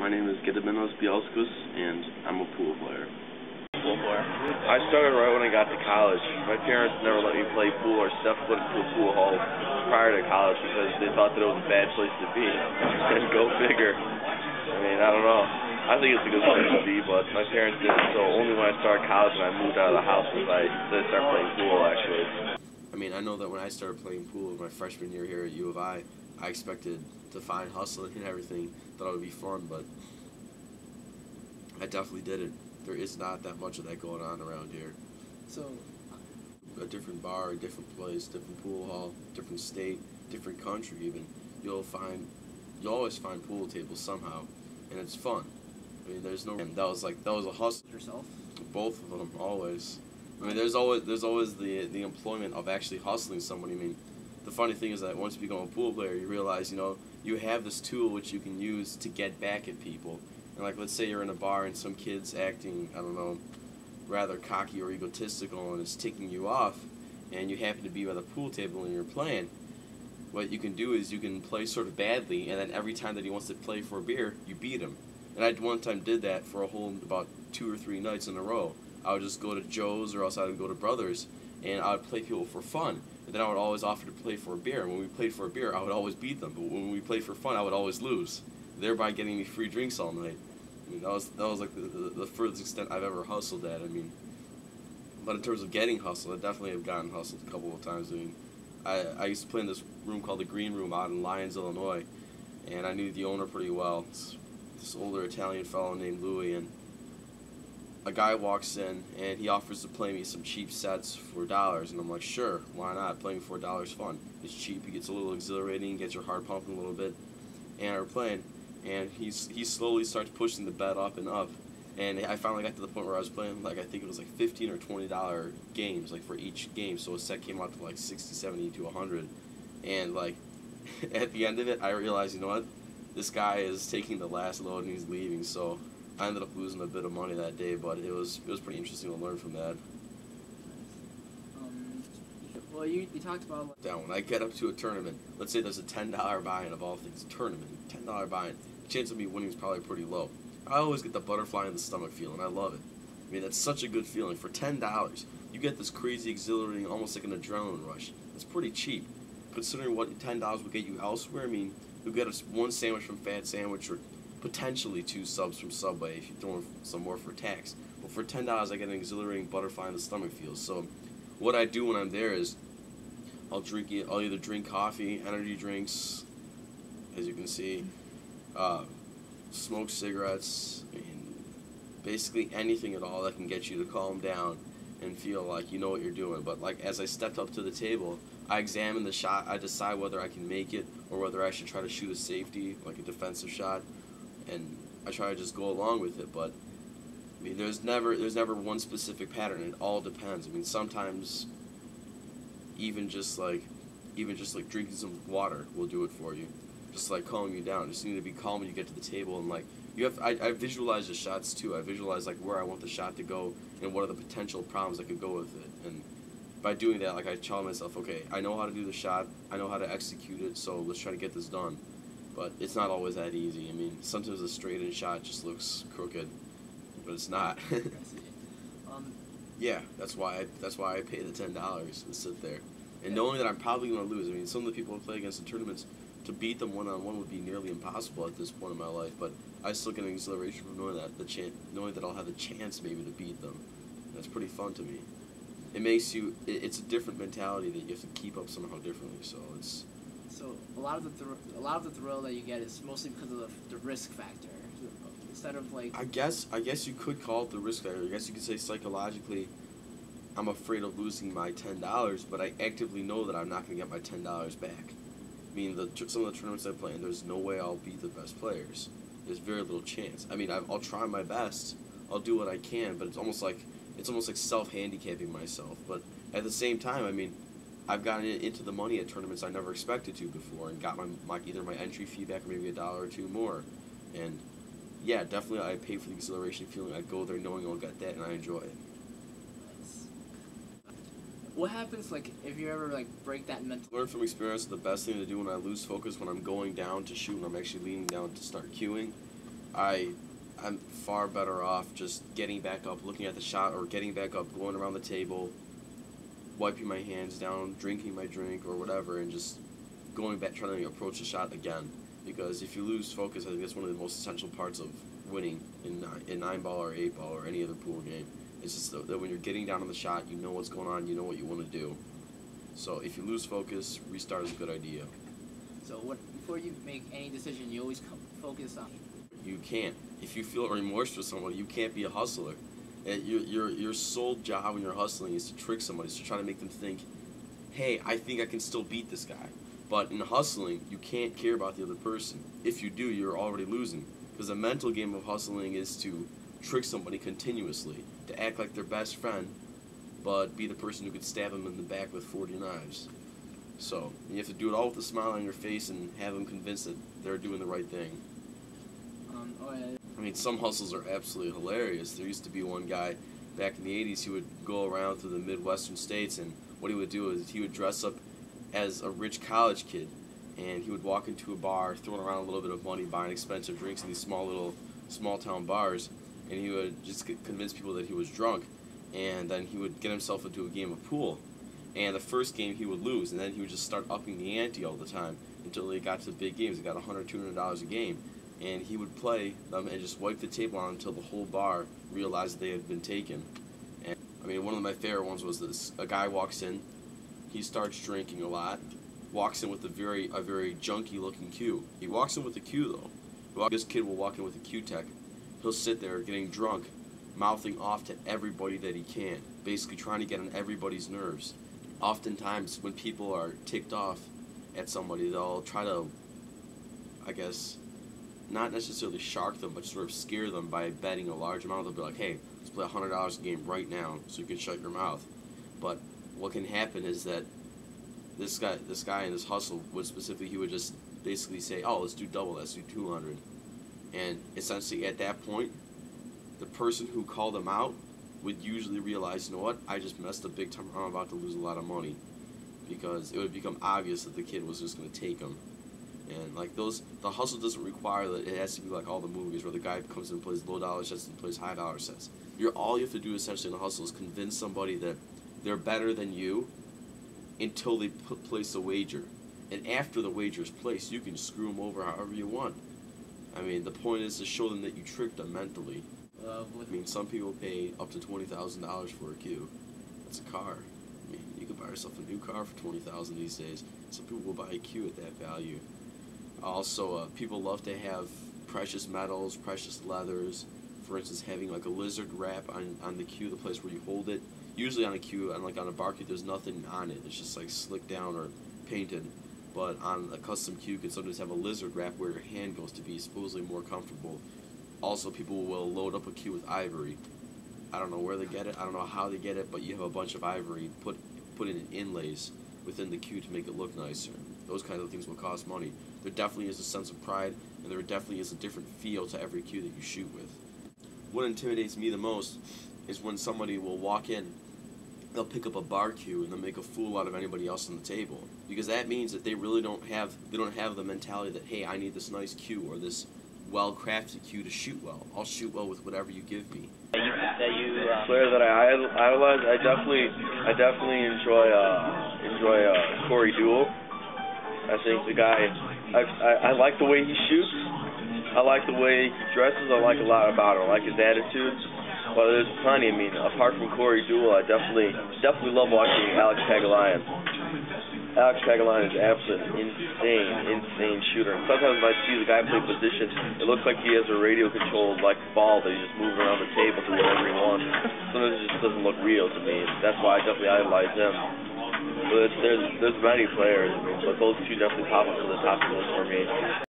My name is Gediminos Bielskus, and I'm a pool player. Pool player? I started right when I got to college. My parents never let me play pool or step foot into a pool hall prior to college because they thought that it was a bad place to be. And go figure. I mean, I don't know. I think it's a good place to be, but my parents didn't, so only when I started college and I moved out of the house did I start playing pool, actually. I mean, I know that when I started playing pool my freshman year here at U of I expected to find hustling and everything, thought it would be fun, but I definitely didn't. There is not that much of that going on around here. So, a different bar, a different place, different pool hall, different state, different country even, you'll always find pool tables somehow, and it's fun. I mean, there's no, and that was a hustle. Yourself? Both of them, always. I mean, there's always the employment of actually hustling somebody. I mean, the funny thing is that once you become a pool player, you realize, you have this tool which you can use to get back at people. And like, let's say you're in a bar and some kid's acting, I don't know, rather cocky or egotistical and is ticking you off, and you happen to be by the pool table and you're playing. What you can do is you can play sort of badly, and then every time that he wants to play for a beer, you beat him. And I one time did that for a whole about 2 or 3 nights in a row. I would just go to Joe's or else I would go to Brothers, and I would play people for fun. And then I would always offer to play for a beer. And when we played for a beer, I would always beat them. But when we played for fun, I would always lose, thereby getting me free drinks all night. I mean, that was like the furthest extent I've ever hustled at. I mean, but in terms of getting hustled, I definitely have gotten hustled a couple of times. I mean, I used to play in this room called the Green Room out in Lyons, Illinois, and I knew the owner pretty well. It's this older Italian fellow named Louis, and a guy walks in and he offers to play me some cheap sets for $1, and I'm like, sure, why not? Playing for $1 is fun. It's cheap, it gets a little exhilarating, gets your heart pumping a little bit, and we're playing, and he slowly starts pushing the bet up and up, and I finally got to the point where I was playing, like, I think it was like $15 or $20 games, like, for each game, so a set came out to like 60, 70 to 100, and like, at the end of it, I realized, you know what, this guy is taking the last load and he's leaving, so I ended up losing a bit of money that day, but it was pretty interesting to learn from that. Well, you talked about... Now, when I get up to a tournament, let's say there's a $10 buy-in of all things, tournament, $10 buy-in, the chance of me winning is probably pretty low. I always get the butterfly in the stomach feeling, I love it. I mean, that's such a good feeling. For $10, you get this crazy, exhilarating, almost like an adrenaline rush. It's pretty cheap, considering what $10 would get you elsewhere. I mean, you'll get one sandwich from Fat Sandwich, or potentially 2 subs from Subway if you throw in some more for tax. But for $10, I get an exhilarating butterfly in the stomach feel. So what I do when I'm there is I'll either drink coffee, energy drinks, as you can see, smoke cigarettes, and basically anything at all that can get you to calm down and feel like you know what you're doing. But like, as I stepped up to the table, I examine the shot, I decide whether I can make it or whether I should try to shoot a safety, like a defensive shot, and I try to just go along with it. But I mean, there's never one specific pattern. It all depends. I mean, sometimes even just like drinking some water will do it for you, just like calming you down. Just need to be calm when you get to the table, and like I visualize the shots too. I visualize like where I want the shot to go and what are the potential problems that could go with it. And by doing that, like, I tell myself, okay, I know how to do the shot, I know how to execute it, so let's try to get this done. But it's not always that easy. I mean, sometimes a straight-in shot just looks crooked, but it's not. Yeah, that's why I pay the $10 and sit there, and knowing that I'm probably going to lose. I mean, some of the people I play against in tournaments, to beat them one-on-one would be nearly impossible at this point in my life. But I still get an exhilaration from knowing that I'll have a chance maybe to beat them. That's pretty fun to me. It makes you. It's a different mentality that you have to keep up somehow differently. So it's. So a lot of the thrill that you get is mostly because of the risk factor, instead of like. I guess you could call it the risk factor. I guess you could say psychologically, I'm afraid of losing my $10, but I actively know that I'm not going to get my $10 back. I mean, some of the tournaments I play in, there's no way I'll beat the best players. There's very little chance. I mean, I'll try my best. I'll do what I can, but it's almost like self-handicapping myself. But at the same time, I mean, I've gotten into the money at tournaments I never expected to before, and got either my entry fee back or maybe $1 or $2 more. And yeah, definitely I pay for the exhilaration feeling. I go there knowing I'll get that, and I enjoy it. What happens, like, if you ever, like, break that mental... Learn from experience, the best thing to do when I lose focus, when I'm going down to shoot and I'm actually leaning down to start cueing, I'm far better off just getting back up, looking at the shot, or getting back up, going around the table, wiping my hands down, drinking my drink or whatever, and just going back, trying to approach the shot again. Because if you lose focus, I think that's one of the most essential parts of winning in 9-ball or 8-ball or any other pool game. It's just that when you're getting down on the shot, you know what's going on, you know what you want to do. So if you lose focus, restart is a good idea. So before you make any decision, you always focus on. You can't. If you feel remorse for somebody, you can't be a hustler. Your sole job when you're hustling is to trick somebody, is to try to make them think, hey, I think I can still beat this guy. But in hustling, you can't care about the other person. If you do, you're already losing. Because the mental game of hustling is to trick somebody continuously, to act like their best friend, but be the person who could stab them in the back with 40 knives. So you have to do it all with a smile on your face and have them convinced that they're doing the right thing. I mean, some hustles are absolutely hilarious. There used to be one guy back in the 80s who would go around through the Midwestern states, and what he would do is he would dress up as a rich college kid, and he would walk into a bar, throwing around a little bit of money, buying expensive drinks in these small town bars, and he would just convince people that he was drunk, and then he would get himself into a game of pool. And the first game he would lose, and then he would just start upping the ante all the time until he got to the big games. He got $100, $200 a game. And he would play them and just wipe the table on until the whole bar realized they had been taken. And I mean, one of my favorite ones was this: a guy walks in, he starts drinking a lot, walks in with a very junky looking cue. He walks in with a cue though. This kid will walk in with a cue tech. He'll sit there getting drunk, mouthing off to everybody that he can, basically trying to get on everybody's nerves. Oftentimes, when people are ticked off at somebody, they'll try to, I guess, not necessarily shark them, but sort of scare them by betting a large amount. They'll be like, hey, let's play $100 a game right now so you can shut your mouth. But what can happen is that this guy in this hustle would specifically, he would just basically say, oh, let's do double, let's do 200. And essentially at that point, the person who called him out would usually realize, you know what, I just messed up big time, I'm about to lose a lot of money. Because it would become obvious that the kid was just going to take him. And like the hustle doesn't require that it has to be like all the movies where the guy comes in and plays low dollar sets and plays high dollar sets. All you have to do essentially in a hustle is convince somebody that they're better than you until they place a wager. And after the wager is placed, you can screw them over however you want. I mean, the point is to show them that you tricked them mentally. I mean, some people pay up to $20,000 for a cue. That's a car. I mean, you could buy yourself a new car for $20,000 these days. Some people will buy a cue at that value. Also, people love to have precious metals, precious leathers. For instance, having like a lizard wrap on the cue, the place where you hold it. Usually on a cue, on a bar cue, there's nothing on it. It's just like slicked down or painted. But on a custom cue, you can sometimes have a lizard wrap where your hand goes to be supposedly more comfortable. Also, people will load up a cue with ivory. I don't know where they get it. I don't know how they get it, but you have a bunch of ivory put in inlays within the cue to make it look nicer. Those kinds of things will cost money. There definitely is a sense of pride, and there definitely is a different feel to every cue that you shoot with. What intimidates me the most is when somebody will walk in, they'll pick up a bar cue and they'll make a fool out of anybody else on the table, because that means that they really don't have the mentality that, hey, I need this nice cue or this well-crafted cue to shoot well. I'll shoot well with whatever you give me. Player that I idolize, I definitely enjoy Corey Deuel. I think the guy, I like the way he shoots. I like the way he dresses. I like a lot about him. I like his attitude. But there's plenty. I mean, apart from Corey Deuel, I definitely love watching Alex Pagulayan. Alex Pagulayan is an absolutely insane shooter. And sometimes when I see the guy play position, it looks like he has a radio-controlled like ball that he's just moving around the table to whatever he wants. Sometimes it just doesn't look real to me. That's why I definitely idolize him. But there's many players, I mean, but those two definitely pop up to the top of the list for me.